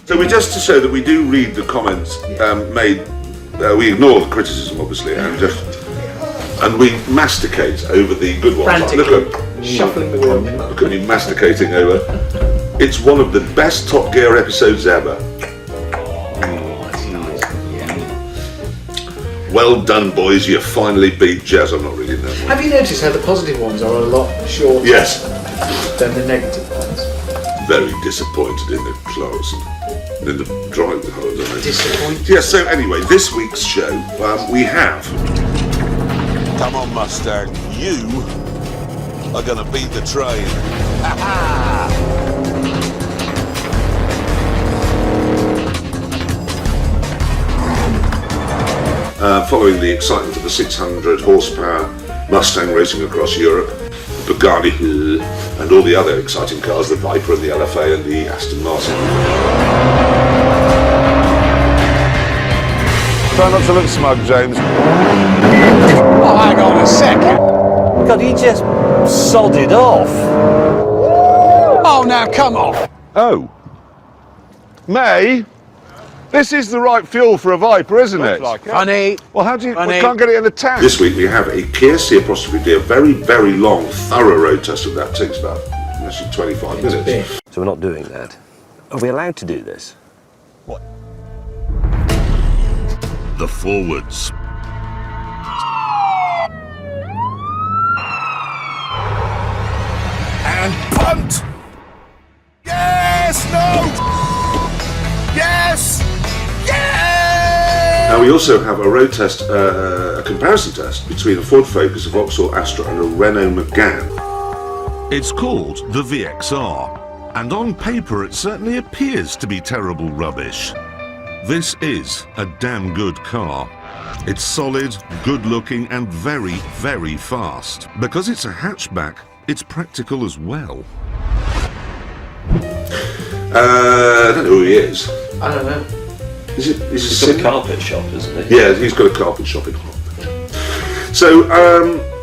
So just to show that we do read the comments made, we ignore the criticism obviously, and we masticate over the good ones. Frantically shuffling the wheel. Look at me masticating over. It's one of the best Top Gear episodes ever. Well done, boys, you finally beat Jazz. I'm not reading that one. Have you noticed how the positive ones are a lot shorter than the negative ones? Very disappointed in the class and in the driving. Disappointed? Yeah, so anyway, this week's show, we have... Come on, Mustang, you are going to beat the train. Ha ha! Following the excitement of the 600 horsepower Mustang racing across Europe, Bugatti and all the other exciting cars, the Viper and the LFA and the Aston Martin. Try not to look smug, James. Oh, hang on a second. God, he just sodded off. Oh, now come on. Oh. May? This is the right fuel for a Viper, isn't it? Funny. Well, how do you... Funny. We can't get it in the tank. This week we have a Kia C''D, a very, very long, thorough road test of that. Takes about actually 25 minutes. So we're not doing that. Are we allowed to do this? What? The forwards. And punt! Yes! No! Yes! Yes! Now we also have a road test, a comparison test between a Ford Focus, a Vauxhall Astra and a Renault Megane. It's called the VXR, and on paper it certainly appears to be terrible rubbish. This is a damn good car. It's solid, good-looking and very, very fast. Because it's a hatchback, it's practical as well. I don't know who he is. I don't know. He's got a carpet shop, isn't he? Yeah, he's got a carpet shop in Holland. So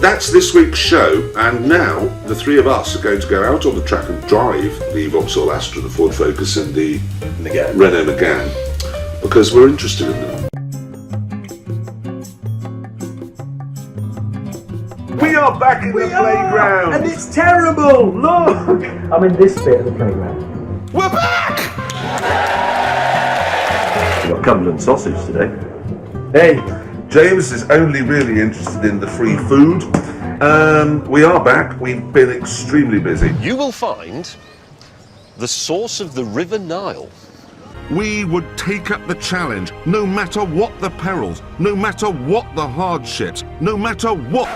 that's this week's show, and now the three of us are going to go out on the track and drive the Vauxhall Astra, the Ford Focus and the Renault Megane, because we're interested in them. We are back in the playground! And it's terrible! Look! I'm in this bit of the playground. We're back! We've got Cumberland sausage today. Hey! James is only really interested in the free food. We are back. We've been extremely busy. You will find the source of the River Nile. We would take up the challenge, no matter what the perils, no matter what the hardships, no matter what.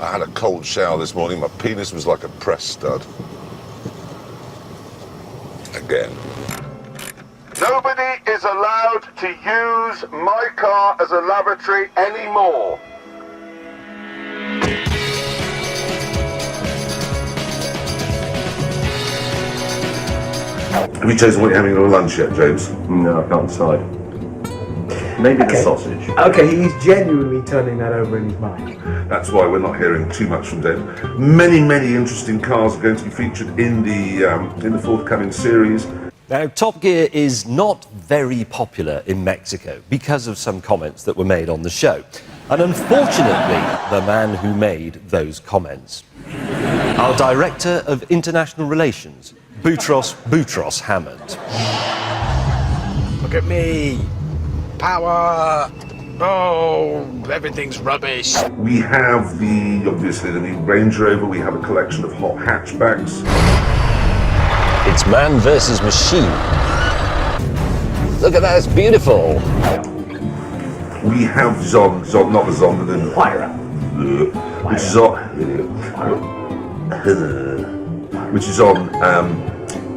I had a cold shower this morning. My penis was like a press stud. Again. Nobody is allowed to use my car as a lavatory anymore. Have you chosen what you're having for lunch yet, James? No, I can't decide. Maybe the sausage. Okay, he's genuinely turning that over in his mind. That's why we're not hearing too much from Dave. Many, many interesting cars are going to be featured in the forthcoming series. Now, Top Gear is not very popular in Mexico because of some comments that were made on the show. And unfortunately, the man who made those comments, our Director of International Relations, Boutros Hammond. Look at me. Power. Oh, everything's rubbish. We have obviously the new Range Rover. We have a collection of hot hatchbacks. It's man versus machine. Look at that, it's beautiful. We have Zon, not the Zon, but the which is on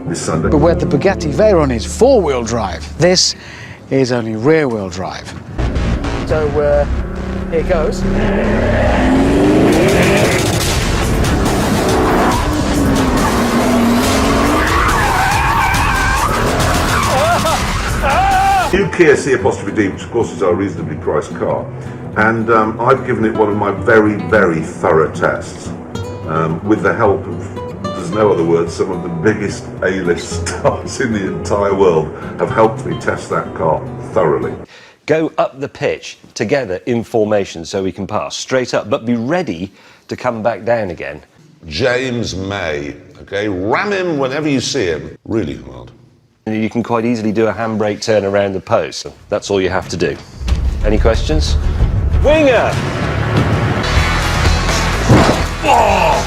this Sunday. But where the Bugatti Veyron is four-wheel drive, this is only rear-wheel drive. So, here goes. New Kia C''D, which of course is our reasonably priced car, and I've given it one of my very, very thorough tests with the help of the there's no other word, some of the biggest A-list stars in the entire world have helped me test that car thoroughly. Go up the pitch together in formation so we can pass straight up, but be ready to come back down again. James May, okay, ram him whenever you see him, really hard. You can quite easily do a handbrake turn around the post. That's all you have to do. Any questions? Winger! Oh!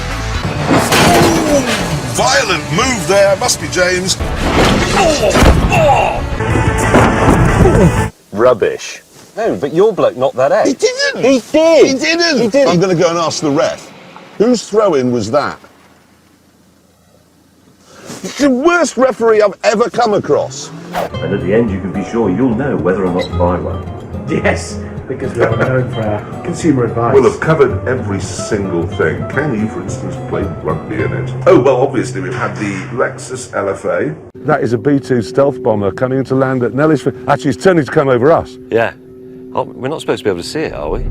Violent move there, must be James. Rubbish. No, but your bloke knocked that out. He didn't! He did! He didn't! He did! I'm going to go and ask the ref. Whose throw-in was that? It's the worst referee I've ever come across. And at the end, you can be sure you'll know whether or not to buy one. Yes, because we are known for our consumer advice. We'll have covered every single thing. Can you, for instance, play rugby in it? Oh, well, obviously we've had the Lexus LFA. That is a B-2 stealth bomber coming to land at Nellisford. Actually, it's turning to come over us. Yeah. Oh, we're not supposed to be able to see it, are we?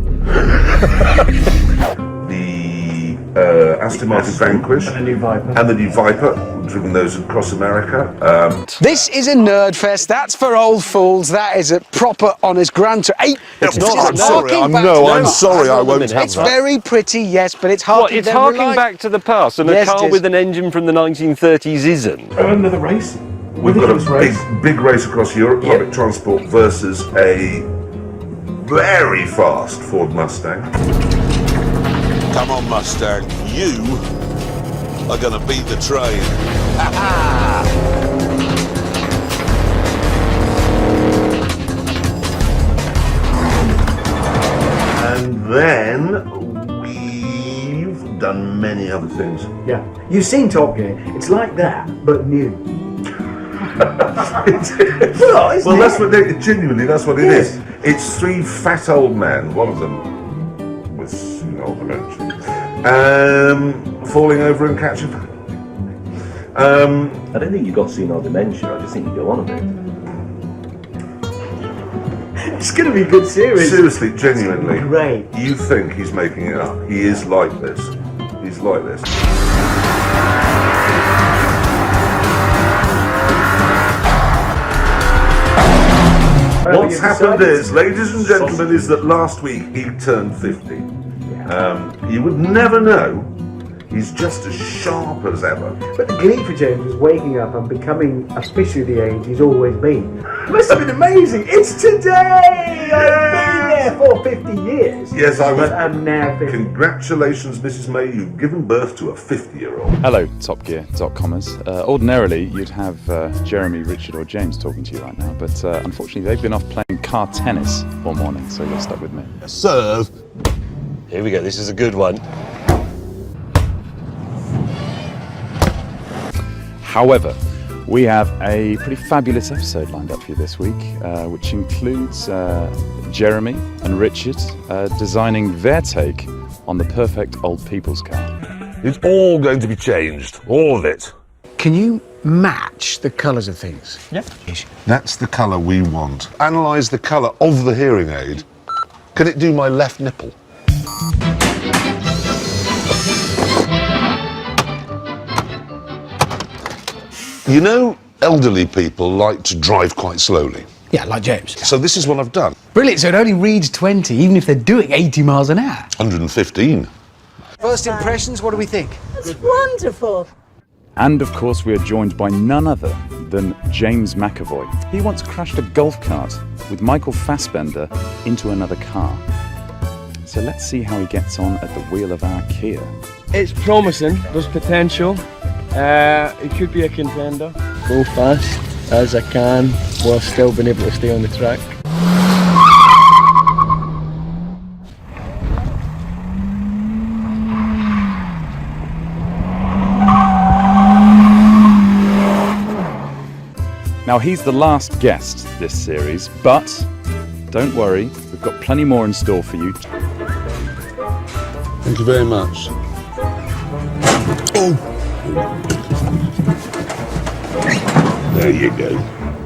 The Aston Martin Vanquish. And the new Viper. And the new Viper. We've driven those across America. This is a nerd fest. That's for old fools. That is a proper, honest Gran Turismo. I'm sorry, I won't have It's that. very pretty, yes, but it's harking. It's harking back to the past, and Yes, a it car is. with an engine from the 1930s isn't. Another race. We've got Ridiculous a race. big race across Europe, public transport versus a very fast Ford Mustang. Come on, Mustang. You are going to beat the train. Ha ha! And then we've done many other things. Yeah. You've seen Top Gear. It's like that, but new. Well, that's what genuinely, that's what it is. It's three fat old men, one of them with old dementia, falling over and catching. I don't think you've got senile dementia, I just think you go on a bit. It's going to be a good series. Seriously, genuinely. Great. You think he's making it up. He is like this. He's like this. What's happened is, ladies and gentlemen, is that last week he turned 50. You would never know. He's just as sharp as ever. But the glee for James was waking up and becoming officially the age he's always been. It must have been amazing. It's today! I've been there for 50 years. Yes, I was. But I'm now 50. Congratulations, Mrs. May. You've given birth to a 50-year-old. Hello, Top Gear .comers. Ordinarily, you'd have Jeremy, Richard, or James talking to you right now, but unfortunately, they've been off playing car tennis all morning, so you're stuck with me. Serve. Here we go, this is a good one. However, we have a pretty fabulous episode lined up for you this week, which includes Jeremy and Richard designing their take on the perfect old people's car. It's all going to be changed. All of it. Can you match the colours of things? Yeah. That's the colour we want. Analyse the colour of the hearing aid. Can it do my left nipple? You know, elderly people like to drive quite slowly. Yeah, like James. So this is what I've done. Brilliant, so it only reads 20, even if they're doing 80 miles an hour. 115. First impressions, what do we think? It's wonderful. And of course, we are joined by none other than James McAvoy. He once crashed a golf cart with Michael Fassbender into another car. So let's see how he gets on at the wheel of our Kia. It's promising, there's potential. It could be a contender. Go fast as I can while still being able to stay on the track. Now, he's the last guest this series, but don't worry, we've got plenty more in store for you. Thank you very much. Oh! There you go.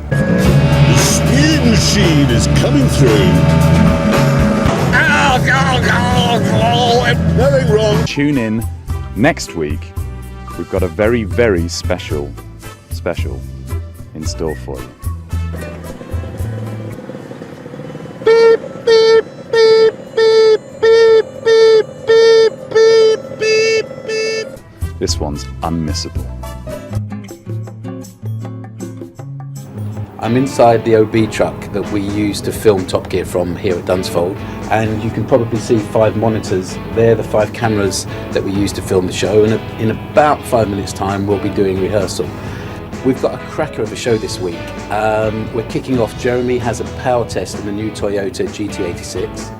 The speed machine is coming through. Nothing wrong. Tune in next week We've got a very, very special in store for you. This one's unmissable. I'm inside the OB truck that we use to film Top Gear from here at Dunsfold, and you can probably see 5 monitors. They're the 5 cameras that we use to film the show, and in about 5 minutes time we'll be doing rehearsal. We've got a cracker of a show this week. We're kicking off. Jeremy has a power test in the new Toyota GT86.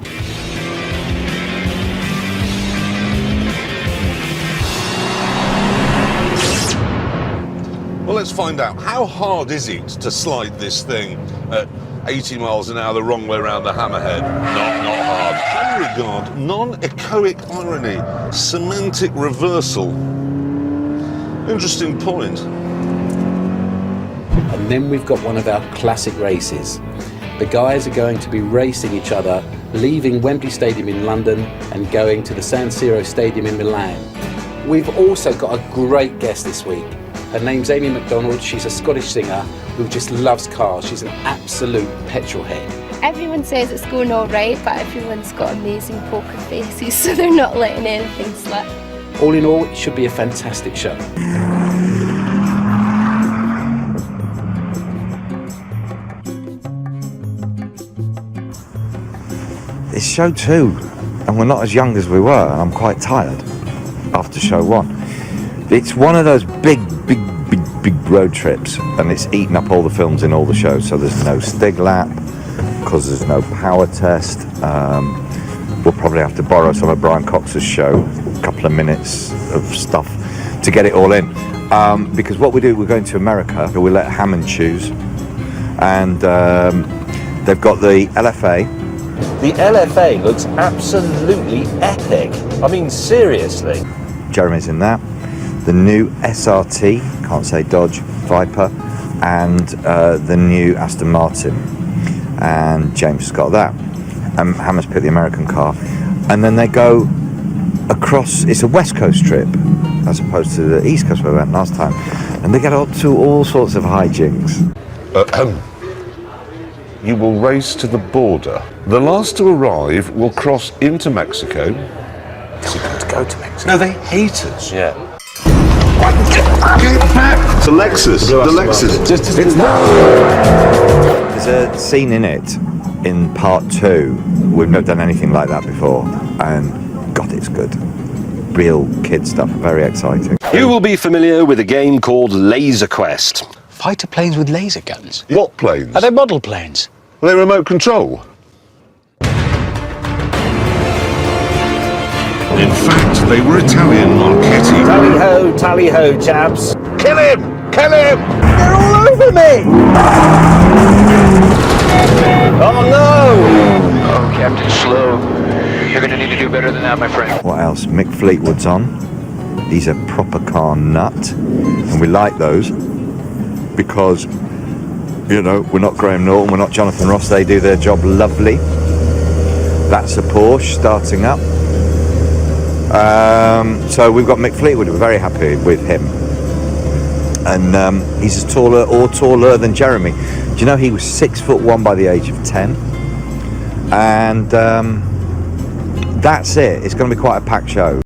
Well, let's find out. How hard is it to slide this thing at 80 miles an hour the wrong way around the hammerhead? Not hard. How regard non-echoic irony, semantic reversal. Interesting point. And then we've got one of our classic races. The guys are going to be racing each other, leaving Wembley Stadium in London and going to the San Siro Stadium in Milan. We've also got a great guest this week. Her name's Amy McDonald. She's a Scottish singer who just loves cars. She's an absolute petrol head. Everyone says it's going all right, but everyone's got amazing poker faces, so they're not letting anything slip. All in all, it should be a fantastic show. It's show 2, and we're not as young as we were, and I'm quite tired after show 1. It's one of those big road trips, and it's eaten up all the films in all the shows, so there's no Stig lap, because there's no power test. We'll probably have to borrow some of Brian Cox's show, a couple of minutes of stuff to get it all in. Because what we do, we're going to America, we let Hammond choose, and they've got the LFA. The LFA looks absolutely epic. I mean, seriously. Jeremy's in that. The new SRT, can't say Dodge, Viper, and the new Aston Martin. And James has got that. And Hammer's picked the American car. And then they go across, it's a West Coast trip, as opposed to the East Coast where we went last time. And they get up to all sorts of hijinks. You will race to the border. The last to arrive will cross into Mexico. Is he going to go to Mexico? No, they hate us. Yeah. Get back! The Lexus. The Lexus. There's a scene in it, in part 2. We've never done anything like that before, and God, it's good. Real kid stuff, very exciting. You will be familiar with a game called Laser Quest. Fighter planes with laser guns. What planes? Are they model planes? Are they remote control? In fact, they were Italian marchetti. Tally ho, chaps. Kill him! Kill him! They're all over me! Oh no! Oh, Captain Slow, you're gonna need to do better than that, my friend. What else? Mick Fleetwood's on. He's a proper car nut, and we like those because, you know, we're not Graham Norton, we're not Jonathan Ross. They do their job lovely. That's a Porsche starting up. So we've got Mick Fleetwood. We're very happy with him, and he's as taller than Jeremy. Do you know he was 6'1" by the age of 10? And that's it. It's going to be quite a packed show.